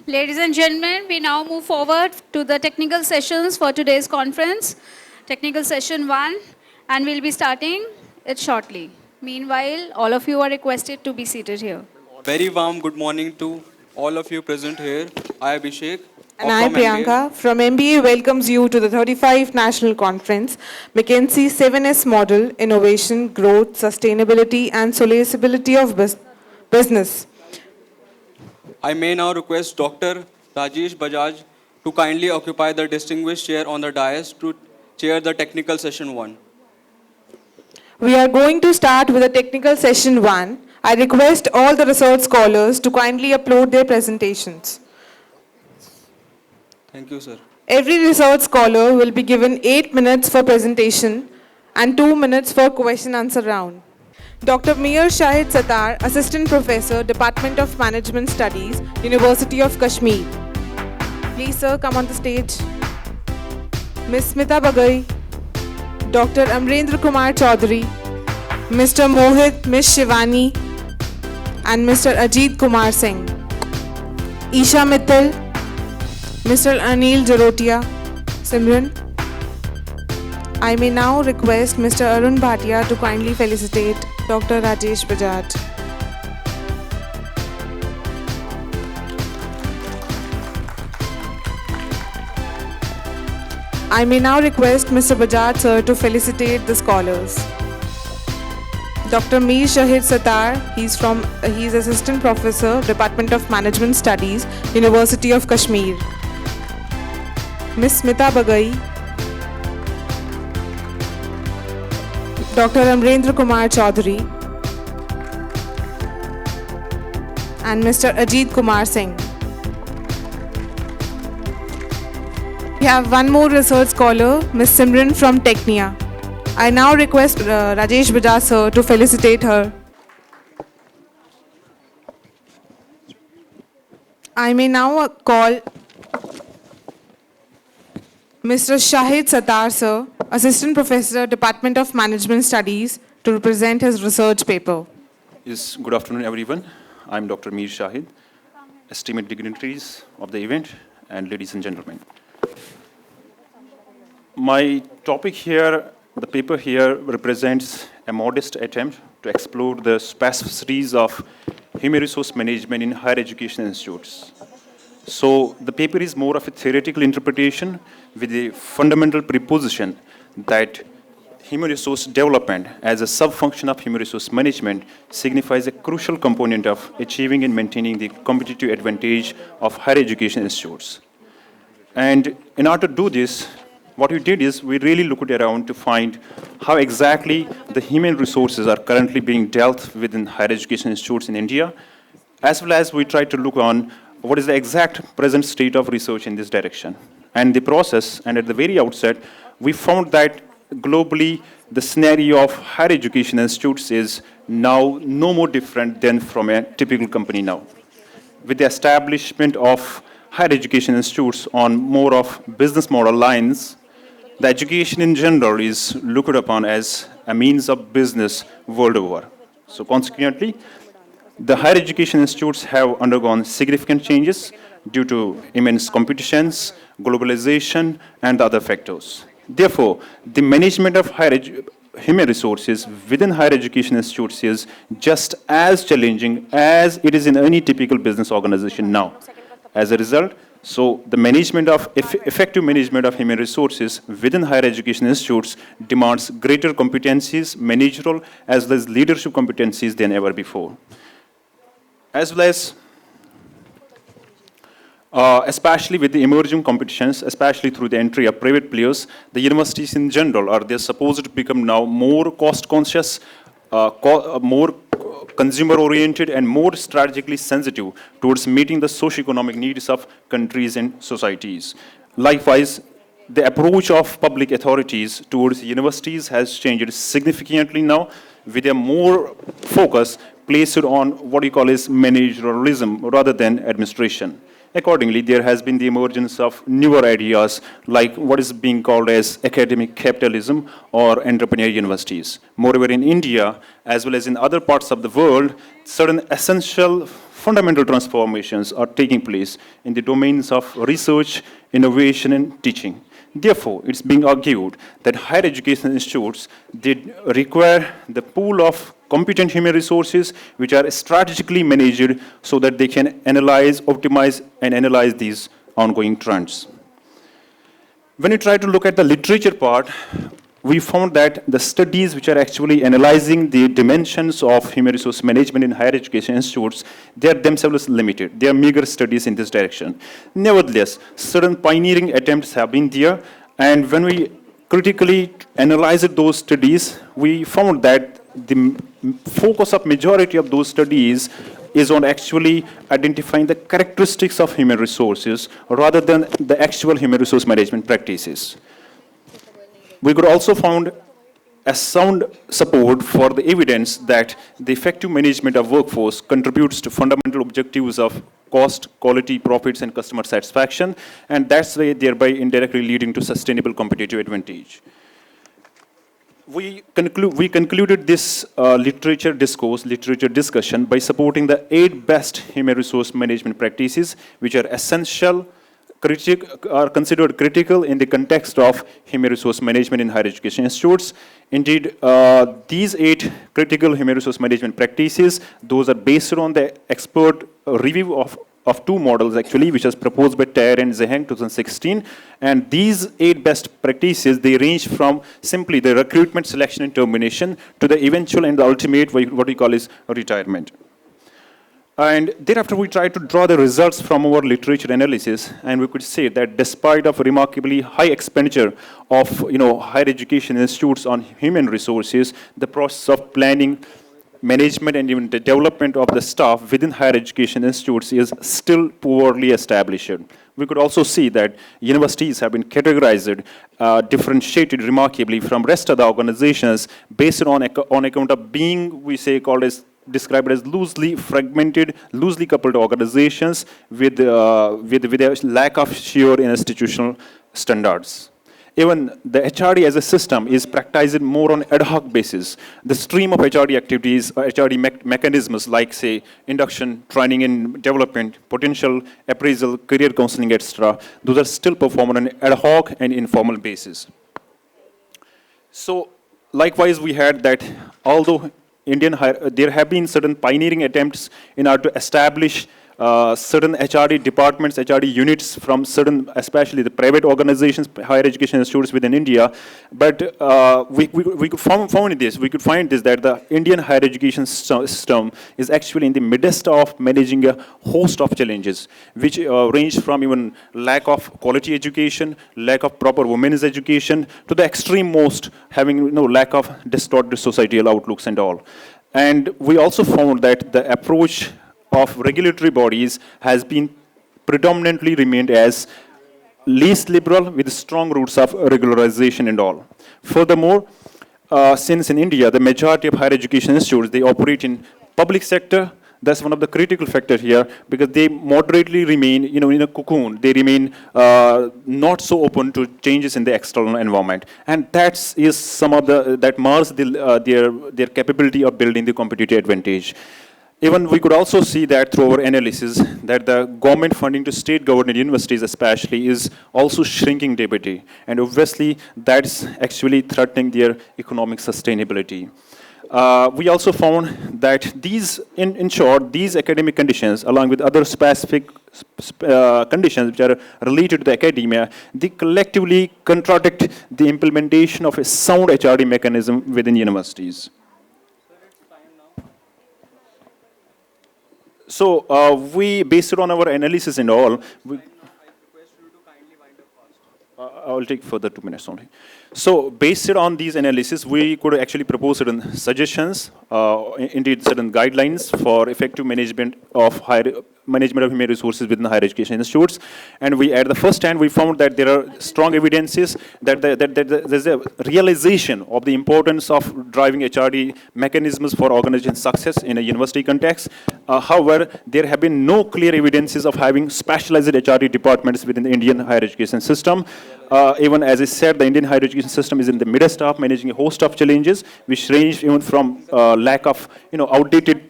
Ladies and gentlemen, we now move forward to the technical sessions for today's conference, technical session 1, and we'll be starting it shortly. Meanwhile, all of you are requested to be seated here. Very warm good morning to all of you present here. I Abhishek And I, from MBA. Priyanka, from MBA welcomes you to the 35th National Conference, McKinsey 7S Model, Innovation, Growth, Sustainability and Solubility of Business. I may now request Dr. Rajesh Bajaj to kindly occupy the distinguished chair on the dais to chair the technical session 1. We are going to start with the technical session 1. I request all the research scholars to kindly upload their presentations. Thank you, sir. Every research scholar will be given 8 minutes for presentation and 2 minutes for question-answer round. Dr. Mir Shahid Sattar, Assistant Professor, Department of Management Studies, University of Kashmir. Please, sir, come on the stage. Ms. Smita Bagai, Dr. Amrendra Kumar Chaudhary, Mr. Mohit, Ms. Shivani, and Mr. Ajit Kumar Singh. Isha Mittal, Mr. Anil Jarotia, Simran. I may now request Mr. Arun Bhatia to kindly felicitate Dr. Rajesh Bajaj. I may now request Mr. Bajaj sir to felicitate the scholars. Dr. Mir Shahid Sattar, he's Assistant Professor, Department of Management Studies, University of Kashmir. Ms. Smita Bagai, Dr. Amrendra Kumar Chaudhary, and Mr. Ajit Kumar Singh. We have one more research scholar, Ms. Simran from Tecnia. I now request Rajesh Bajaj sir to felicitate her. I may now call Mr. Shahid Sattar sir, Assistant Professor, Department of Management Studies, to represent his research paper. Yes, good afternoon, everyone. I'm Dr. Mir Shahid, esteemed dignitaries of the event, and ladies and gentlemen. My topic here, the paper here, represents a modest attempt to explore the specificities of human resource management in higher education institutes. So the paper is more of a theoretical interpretation with a fundamental preposition that human resource development as a sub-function of human resource management signifies a crucial component of achieving and maintaining the competitive advantage of higher education institutes. And in order to do this, what we did is we really looked around to find how exactly the human resources are currently being dealt with in higher education institutes in India, as well as we tried to look on what is the exact present state of research in this direction. And the process, and at the very outset, we found that globally, the scenario of higher education institutes is now no more different than from a typical company now. With the establishment of higher education institutes on more of business model lines, the education in general is looked upon as a means of business world over. So consequently, the higher education institutes have undergone significant changes due to immense competitions, globalization, and other factors. Therefore, the management of human resources within higher education institutes is just as challenging as it is in any typical business organization now. As a result, so the management of effective management of human resources within higher education institutes demands greater competencies, managerial as well as leadership competencies than ever before. As well as especially with the emerging competitions, especially through the entry of private players, the universities in general they're supposed to become now more cost conscious, more consumer oriented, and more strategically sensitive towards meeting the socio-economic needs of countries and societies. Likewise, the approach of public authorities towards universities has changed significantly now, with a more focus placed on what you call as managerialism rather than administration. Accordingly, there has been the emergence of newer ideas like what is being called as academic capitalism or entrepreneurial universities. Moreover, in India, as well as in other parts of the world, certain essential fundamental transformations are taking place in the domains of research, innovation, and teaching. Therefore, it's being argued that higher education institutes did require the pool of competent human resources which are strategically managed so that they can analyze, optimize, and analyze these ongoing trends. When you try to look at the literature part, we found that the studies which are actually analyzing the dimensions of human resource management in higher education institutes, they are themselves limited. They are meager studies in this direction. Nevertheless, certain pioneering attempts have been there, and when we critically analyzed those studies, we found that the focus of majority of those studies is on actually identifying the characteristics of human resources rather than the actual human resource management practices. We could also find a sound support for the evidence that the effective management of workforce contributes to fundamental objectives of cost, quality, profits, and customer satisfaction, and that's why thereby indirectly leading to sustainable competitive advantage. We concluded this literature discussion by supporting the 8 best human resource management practices which are essential, are considered critical in the context of human resource management in higher education institutes. Indeed, these 8 critical human resource management practices, those are based on the expert review of 2 models actually, which was proposed by TIAS and Zhang 2016. And these 8 best practices, they range from simply the recruitment, selection, and termination to the eventual and the ultimate, what we call is retirement. And thereafter, we tried to draw the results from our literature analysis, and we could say that despite of remarkably high expenditure of higher education institutes on human resources, the process of planning, management, and even the development of the staff within higher education institutes is still poorly established. We could also see that universities have been categorized, differentiated remarkably from rest of the organizations based on account of being, described as loosely fragmented, loosely coupled organizations with a lack of sure institutional standards. Even the HRD as a system is practiced more on ad hoc basis. The stream of HRD activities, HRD mechanisms like, say, induction, training and development, potential appraisal, career counseling, etc., those are still performed on an ad hoc and informal basis. So, likewise, we had that although there have been certain pioneering attempts in order to establish certain HRD departments, HRD units from certain, especially the private organizations, higher education institutes within India. But we could find this, that the Indian higher education system is actually in the midst of managing a host of challenges, which range from even lack of quality education, lack of proper women's education, to the extreme most having lack of distorted societal outlooks and all. And we also found that the approach of regulatory bodies has been predominantly remained as least liberal with strong roots of regularization and all. Furthermore, since in India, the majority of higher education institutes, they operate in public sector, that's one of the critical factors here, because they moderately remain, in a cocoon. They remain not so open to changes in the external environment, and that mars their capability of building the competitive advantage. Even we could also see that through our analysis that the government funding to state-governed universities especially is also shrinking day by day. And obviously that's actually threatening their economic sustainability. We also found that these, in short, these academic conditions along with other specific conditions which are related to the academia, they collectively contradict the implementation of a sound HRD mechanism within universities. So we, based on our analysis and all, I will take further 2 minutes only. So based on these analysis, we could actually propose certain suggestions, indeed certain guidelines for effective management of human resources within higher education institutes. And we, at the first hand, we found that there are strong evidences that there's a realization of the importance of driving HRD mechanisms for organization success in a university context. However, there have been no clear evidences of having specialized HRD departments within the Indian higher education system. Even as I said, the Indian higher education education system is in the midst of managing a host of challenges, which range even from lack of, outdated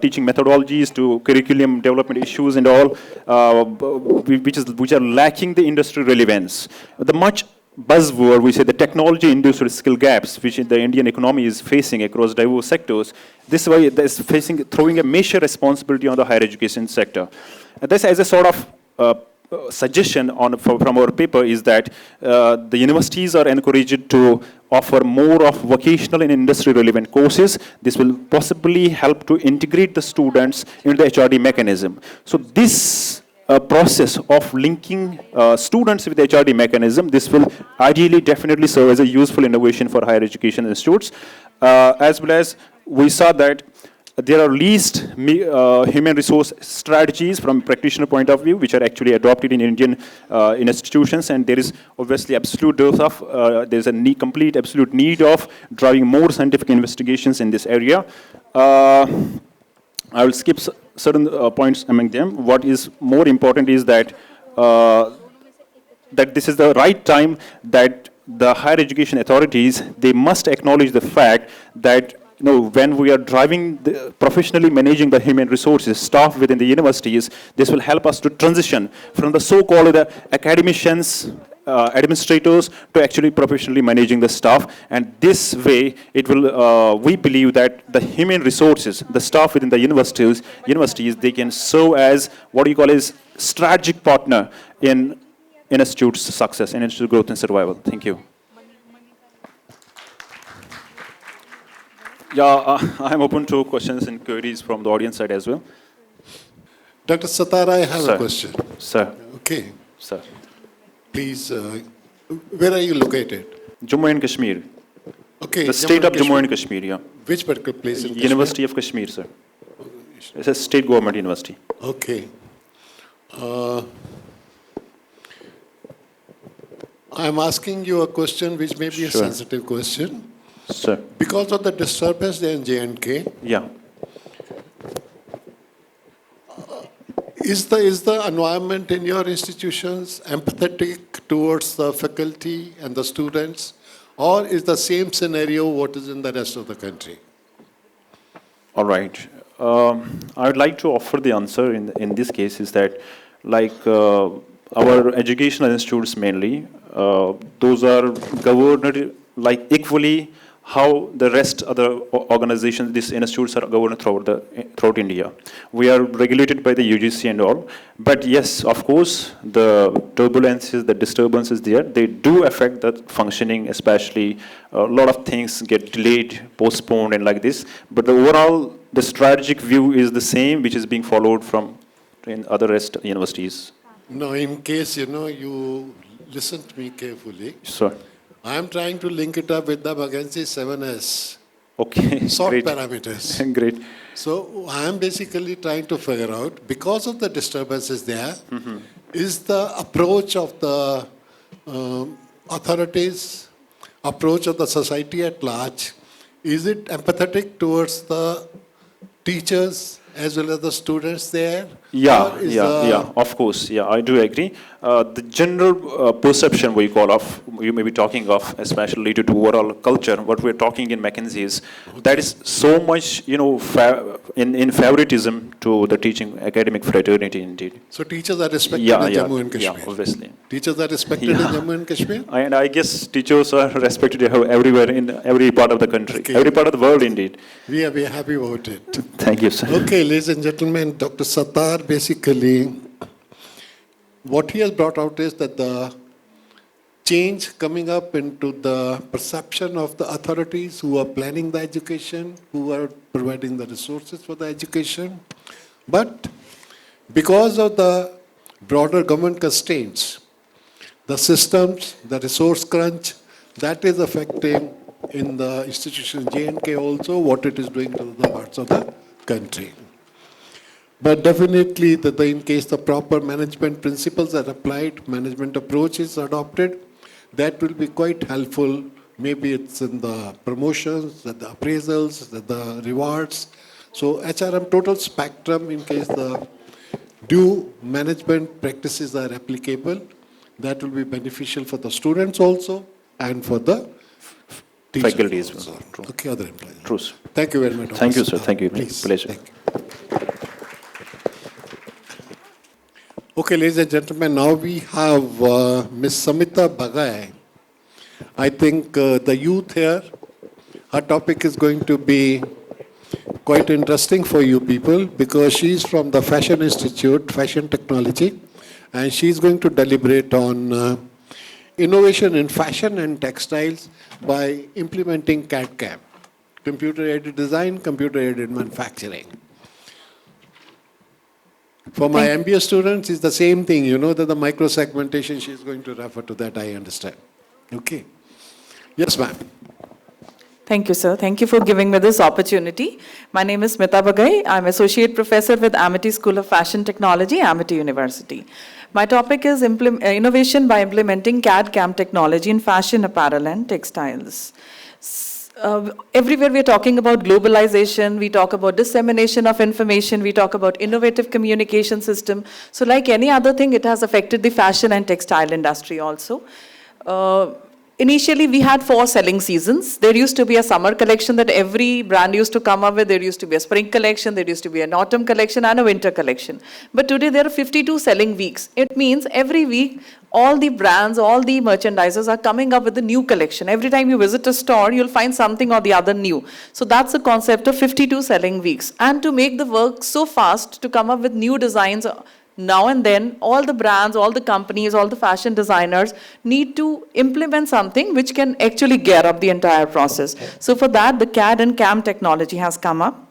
teaching methodologies to curriculum development issues and all, which are lacking the industry relevance. The much buzzword, we say the technology industrial skill gaps, which the Indian economy is facing across diverse sectors, this way is throwing a major responsibility on the higher education sector. And this as a sort of suggestion from our paper is that the universities are encouraged to offer more of vocational and industry relevant courses. This will possibly help to integrate the students into the HRD mechanism. So this process of linking students with the HRD mechanism, this will ideally definitely serve as a useful innovation for higher education institutes, as well as we saw that there are least human resource strategies from practitioner point of view, which are actually adopted in Indian institutions, and there is obviously absolute dearth of, there's a complete absolute need of driving more scientific investigations in this area. I will skip certain points among them. What is more important is that that this is the right time that the higher education authorities, they must acknowledge the fact that when we are driving, professionally managing the human resources, staff within the universities, this will help us to transition from the so-called academicians, administrators, to actually professionally managing the staff. And this way, it will, we believe that the human resources, the staff within the universities, they can serve as what you call as strategic partner in institute's success, in institute growth and survival. Thank you. Yeah, I'm open to questions and queries from the audience side as well. Dr. Sattar, I have Sir. a question. Sir. Okay. Sir. Please, where are you located? Jammu and Kashmir. Okay. The state of Jammu and Kashmir, yeah. Which particular place in University of Kashmir, sir. It's a state government university. Okay. I'm asking you a question which may be a Sure. sensitive question. Sir. Because of the disturbance there in J&K, Yeah. is the environment in your institutions empathetic towards the faculty and the students, or is the same scenario what is in the rest of the country? All right. I would like to offer the answer in this case is that, like our educational institutes mainly, those are governed like equally how the rest other organizations, these institutes are governed throughout India. We are regulated by the UGC and all, but yes, of course, the turbulences, the disturbances there, they do affect the functioning, especially a lot of things get delayed, postponed and like this, but the overall, the strategic view is the same, which is being followed from in other rest universities. No, in case, you listen to me carefully. Sir. I am trying to link it up with the McKinsey 7S. Okay, Sort great. parameters. Great. So I am basically trying to figure out, because of the disturbances there, is the approach of the authorities, approach of the society at large, is it empathetic towards the teachers as well as the students there? Yeah, Or is yeah, of course, yeah, I do agree. The general perception we call of, you may be talking of, especially related to overall culture, what we're talking in McKinsey is, that is so much, in favoritism to the teaching academic fraternity indeed. So teachers are respected Yeah, in yeah, Jammu and Kashmir? yeah, obviously. Teachers are respected in Yeah. Jammu and Kashmir? And I guess teachers are respected everywhere, in every part of the country, Okay. every part of the world indeed. We are happy about it. Thank you, sir. Okay, ladies and gentlemen, Dr. Sattar, basically, what he has brought out is that the change coming up into the perception of the authorities who are planning the education, who are providing the resources for the education. But because of the broader government constraints, the systems, the resource crunch, that is affecting in the institution J&K also what it is doing to the parts of the country. But definitely, in case the proper management principles are applied, management approach is adopted, that will be quite helpful. Maybe it's in the promotions, the appraisals, the rewards. So HRM total spectrum, in case the due management practices are applicable, that will be beneficial for the students also, and for the teachers Faculty as well. also. True. Okay, other employees. True, sir. Thank you very much. Thank you, Dr. sir. Siddharth. Thank you. Please. Pleasure. Thank you. Okay, ladies and gentlemen, now we have Ms. Samita Bagai. I think the youth here, her topic is going to be quite interesting for you people because she's from the Fashion Institute, Fashion Technology, and she's going to deliberate on innovation in fashion and textiles by implementing CAD/CAM, computer-aided design, computer-aided manufacturing. For my MBA students, it's the same thing. You know that the micro-segmentation, she's going to refer to that, I understand. Okay. Yes, ma'am. Thank you, sir. Thank you for giving me this opportunity. My name is Smita Bagai. I'm Associate Professor with Amity School of Fashion Technology, Amity University. My topic is innovation by implementing CAD/CAM technology in fashion, apparel, and textiles. Everywhere we're talking about globalization, we talk about dissemination of information, we talk about innovative communication system. So like any other thing, it has affected the fashion and textile industry also. Initially, we had 4 selling seasons. There used to be a summer collection that every brand used to come up with. There used to be a spring collection, there used to be an autumn collection, and a winter collection. But today, there are 52 selling weeks. It means every week, all the brands, all the merchandisers are coming up with a new collection. Every time you visit a store, you'll find something or the other new. So that's the concept of 52 selling weeks. And to make the work so fast, to come up with new designs, now and then, all the brands, all the companies, all the fashion designers need to implement something which can actually gear up the entire process. So for that, the CAD and CAM technology has come up.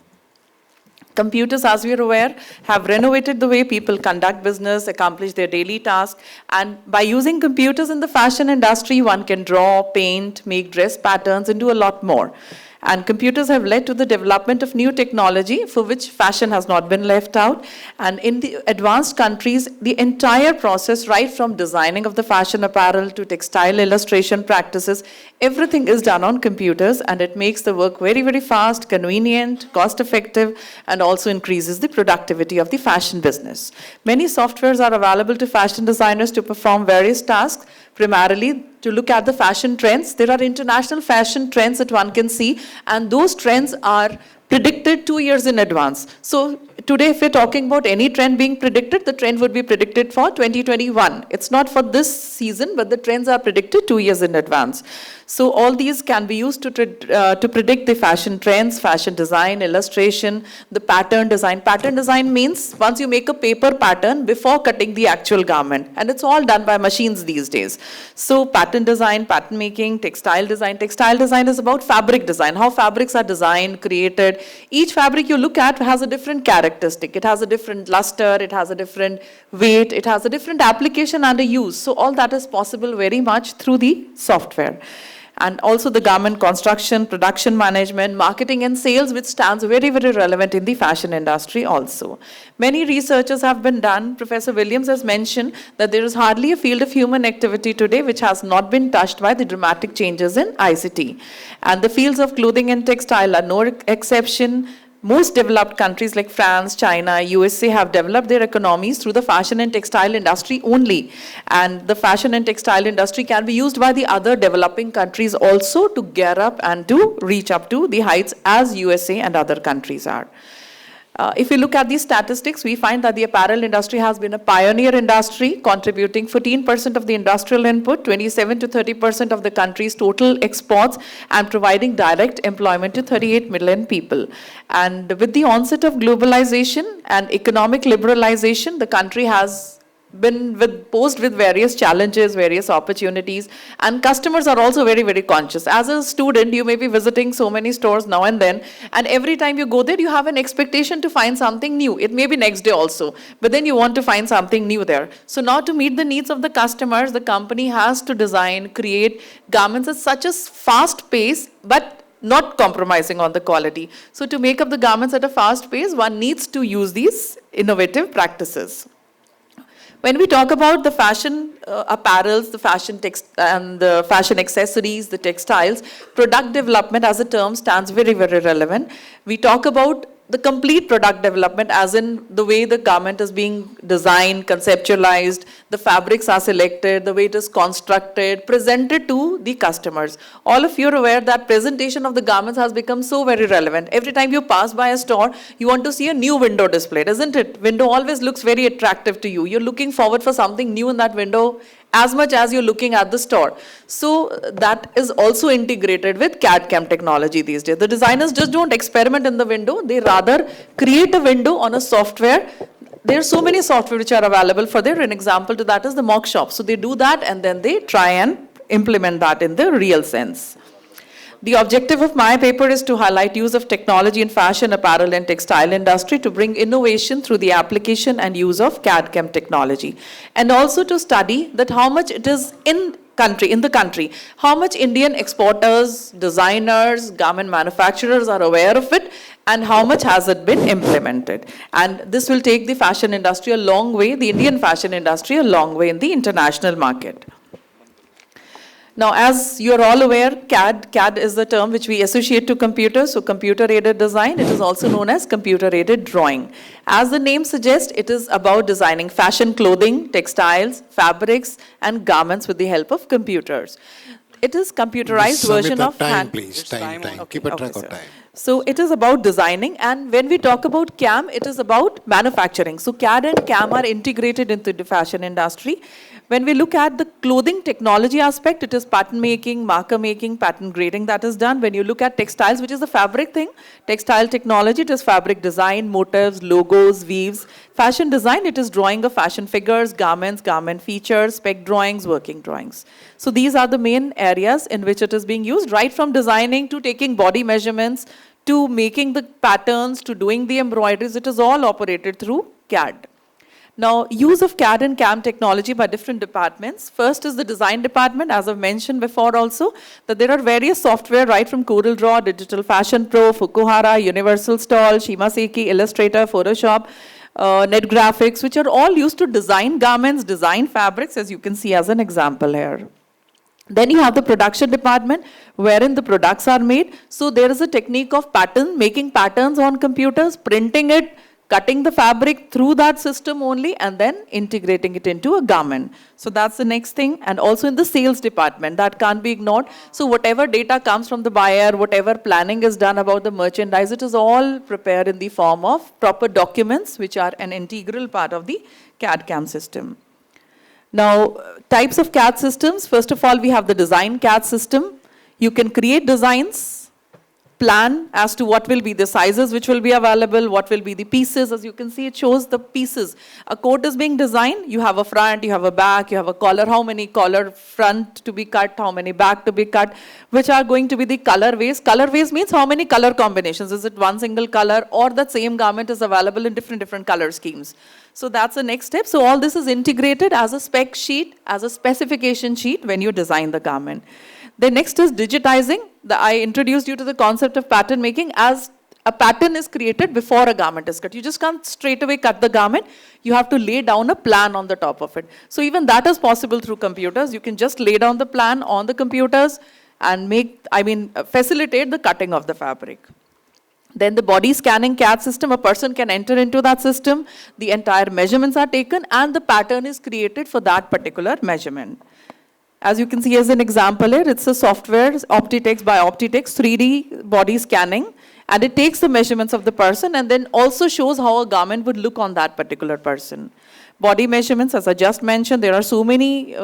Computers, as we are aware, have renovated the way people conduct business, accomplish their daily tasks. And by using computers in the fashion industry, one can draw, paint, make dress patterns, and do a lot more. And computers have led to the development of new technology for which fashion has not been left out. And in the advanced countries, the entire process, right from designing of the fashion apparel to textile illustration practices, everything is done on computers, and it makes the work very, very fast, convenient, cost-effective, and also increases the productivity of the fashion business. Many softwares are available to fashion designers to perform various tasks, primarily to look at the fashion trends. There are international fashion trends that one can see, and those trends are predicted 2 years in advance. So today, if we're talking about any trend being predicted, the trend would be predicted for 2021. It's not for this season, but the trends are predicted 2 years in advance. So all these can be used to predict the fashion trends, fashion design, illustration, the pattern design. Pattern design means once you make a paper pattern before cutting the actual garment. And it's all done by machines these days. So pattern design, pattern making, textile design. Textile design is about fabric design, how fabrics are designed, created. Each fabric you look at has a different characteristic. It has a different luster, it has a different weight, it has a different application and a use. So all that is possible very much through the software. And also the garment construction, production management, marketing and sales, which stands very, very relevant in the fashion industry also. Many researches have been done. Professor Williams has mentioned that there is hardly a field of human activity today which has not been touched by the dramatic changes in ICT. And the fields of clothing and textile are no exception. Most developed countries like France, China, USA have developed their economies through the fashion and textile industry only. And the fashion and textile industry can be used by the other developing countries also to gear up and to reach up to the heights as USA and other countries are. If we look at these statistics, we find that the apparel industry has been a pioneer industry, contributing 14% of the industrial input, 27 to 30% of the country's total exports, and providing direct employment to 38 million people. And with the onset of globalization and economic liberalization, the country has been posed with various challenges, various opportunities, and customers are also very, very conscious. As a student, you may be visiting so many stores now and then, and every time you go there, you have an expectation to find something new. It may be next day also, but then you want to find something new there. So now to meet the needs of the customers, the company has to design, create garments at such a fast pace, but not compromising on the quality. So to make up the garments at a fast pace, one needs to use these innovative practices. When we talk about the fashion apparels, the fashion and the fashion accessories, the textiles, product development as a term stands very, very relevant. We talk about the complete product development, as in the way the garment is being designed, conceptualized, the fabrics are selected, the way it is constructed, presented to the customers. All of you are aware that presentation of the garments has become so very relevant. Every time you pass by a store, you want to see a new window displayed, isn't it? Window always looks very attractive to you. You're looking forward for something new in that window as much as you're looking at the store. So that is also integrated with CAD/CAM technology these days. The designers just don't experiment in the window, they rather create a window on a software. There are so many software which are available for there. An example to that is the mock shop. So they do that and then they try and implement that in the real sense. The objective of my paper is to highlight use of technology in fashion, apparel and textile industry to bring innovation through the application and use of CAD/CAM technology. And also to study that how much it is in the country, how much Indian exporters, designers, garment manufacturers are aware of it and how much has it been implemented. And this will take the fashion industry a long way, the Indian fashion industry a long way in the international market. Now, as you're all aware, CAD is the term which we associate to computers. So computer-aided design, it is also known as computer-aided drawing. As the name suggests, it is about designing fashion clothing, textiles, fabrics, and garments with the help of computers. It is computerized version of hand. Please, time. Keep a track of time. So it is about designing, and when we talk about CAM, it is about manufacturing. So CAD and CAM are integrated into the fashion industry. When we look at the clothing technology aspect, it is pattern making, marker making, pattern grading that is done. When you look at textiles, which is the fabric thing, textile technology, it is fabric design, motifs, logos, weaves. Fashion design, it is drawing of fashion figures, garments, garment features, spec drawings, working drawings. So these are the main areas in which it is being used, right from designing to taking body measurements, to making the patterns, to doing the embroideries. It is all operated through CAD. Now, use of CAD and CAM technology by different departments. First is the design department, as I've mentioned before also, that there are various software right from CorelDRAW, Digital Fashion Pro, Fukuhara, Universal Style, Shimaseki, Illustrator, Photoshop, NetGraphics, which are all used to design garments, design fabrics, as you can see as an example here. Then you have the production department, wherein the products are made. So there is a technique of making patterns on computers, printing it, cutting the fabric through that system only, and then integrating it into a garment. So that's the next thing. And also in the sales department, that can't be ignored. So whatever data comes from the buyer, whatever planning is done about the merchandise, it is all prepared in the form of proper documents, which are an integral part of the CAD/CAM system. Now, types of CAD systems. First of all, we have the design CAD system. You can create designs, plan as to what will be the sizes which will be available, what will be the pieces. As you can see, it shows the pieces. A coat is being designed, you have a front, you have a back, you have a collar, how many collar front to be cut, how many back to be cut, which are going to be the colorways. Colorways means how many color combinations. Is it one single color, or that same garment is available in different color schemes. So that's the next step. So all this is integrated as a spec sheet, as a specification sheet when you design the garment. The next is digitizing. I introduced you to the concept of pattern making, as a pattern is created before a garment is cut. You just can't straight away cut the garment. You have to lay down a plan on the top of it. So even that is possible through computers. You can just lay down the plan on the computers and facilitate the cutting of the fabric. Then the body scanning CAD system, a person can enter into that system, the entire measurements are taken, and the pattern is created for that particular measurement. As you can see as an example here, it's a software, Optitex by Optitex, 3D body scanning, and it takes the measurements of the person and then also shows how a garment would look on that particular person. Body measurements, as I just mentioned, there are so many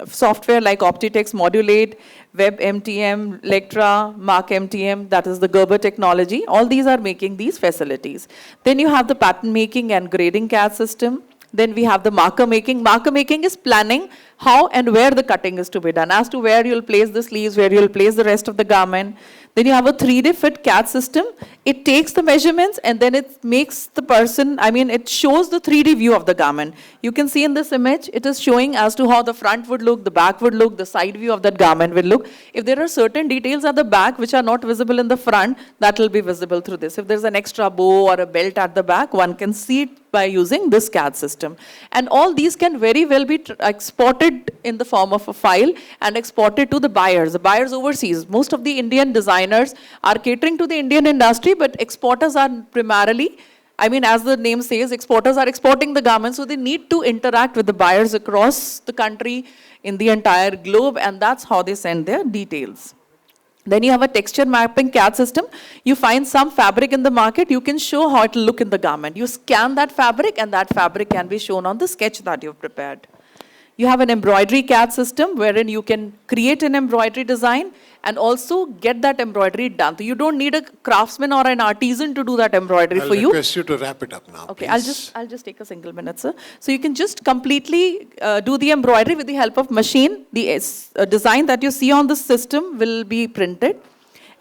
software like Optitex, Modulate, WebMTM, Lectra, MarkMTM, that is the Gerber technology. All these are making these facilities. Then you have the pattern making and grading CAD system. Then we have the marker making. Marker making is planning how and where the cutting is to be done, as to where you'll place the sleeves, where you'll place the rest of the garment. Then you have a 3D fit CAD system. It takes the measurements and then it makes the person, it shows the 3D view of the garment. You can see in this image, it is showing as to how the front would look, the back would look, the side view of that garment will look. If there are certain details at the back which are not visible in the front, that will be visible through this. If there's an extra bow or a belt at the back, one can see it by using this CAD system. And all these can very well be exported in the form of a file and exported to the buyers overseas. Most of the Indian designers designers are catering to the Indian industry, but exporters are primarily, I mean, as the name says, exporters are exporting the garments, so they need to interact with the buyers across the country, in the entire globe, and that's how they send their details. Then you have a texture mapping CAD system. You find some fabric in the market, you can show how it will look in the garment. You scan that fabric, and that fabric can be shown on the sketch that you've prepared. You have an embroidery CAD system wherein you can create an embroidery design and also get that embroidery done. So you don't need a craftsman or an artisan to do that embroidery for you. I'll request you to wrap it up now, Okay, please. I'll just take a single minute, sir. So you can just completely do the embroidery with the help of machine. The design that you see on the system will be printed.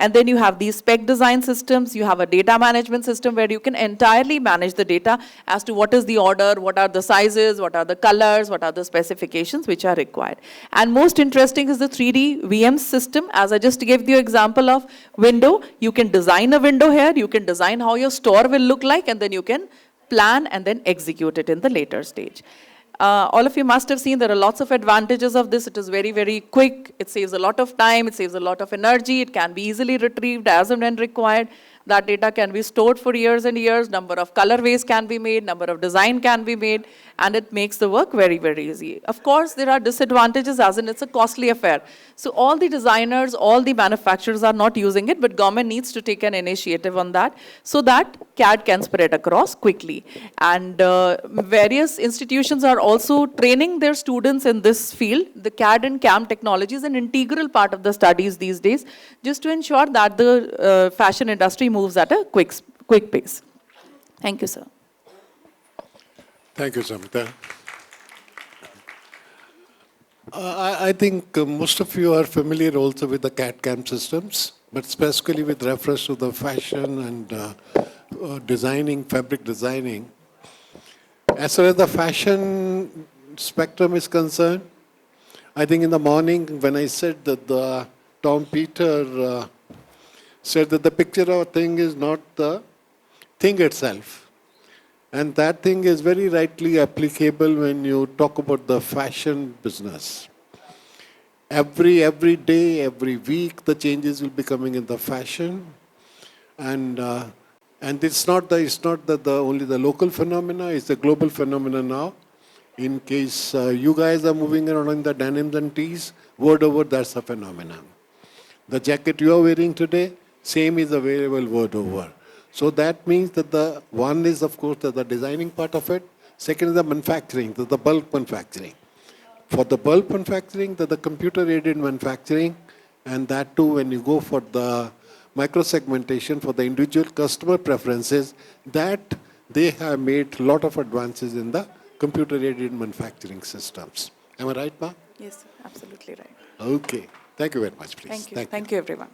And then you have these spec design systems, you have a data management system where you can entirely manage the data as to what is the order, what are the sizes, what are the colors, what are the specifications which are required. And most interesting is the 3D VM system. As I just gave you example of window, you can design a window here, you can design how your store will look like, and then you can plan and then execute it in the later stage. All of you must have seen there are lots of advantages of this. It is very, very quick. It saves a lot of time. It saves a lot of energy. It can be easily retrieved as and when required. That data can be stored for years and years. Number of colorways can be made. Number of design can be made. And it makes the work very, very easy. Of course, there are disadvantages as in it's a costly affair. So all the designers, all the manufacturers are not using it, but government needs to take an initiative on that so that CAD can spread across quickly. And various institutions are also training their students in this field. The CAD and CAM technology is an integral part of the studies these days, just to ensure that the fashion industry moves at a quick pace. Thank you, sir. Thank you, Samita. I think most of you are familiar also with the CAD/CAM systems, but specifically with reference to the fashion and designing, fabric designing. As far as the fashion spectrum is concerned, I think in the morning when I said that the Tom Peter said that the picture of a thing is not the thing itself. And that thing is very rightly applicable when you talk about the fashion business. Every day, every week, the changes will be coming in the fashion. And it's not only the local phenomena, it's a global phenomena now. In case you guys are moving around in the denims and tees, word over, that's a phenomenon. The jacket you are wearing today, same is available word over. So that means that the one is, of course, the designing part of it. Second is the manufacturing, the bulk manufacturing. For the bulk manufacturing, the computer-aided manufacturing, and that too when you go for the micro-segmentation for the individual customer preferences, that they have made a lot of advances in the computer-aided manufacturing systems. Am I right, Ma? Yes, sir. Absolutely right. Okay. Thank you very much, please. Thank you. Thank you, everyone.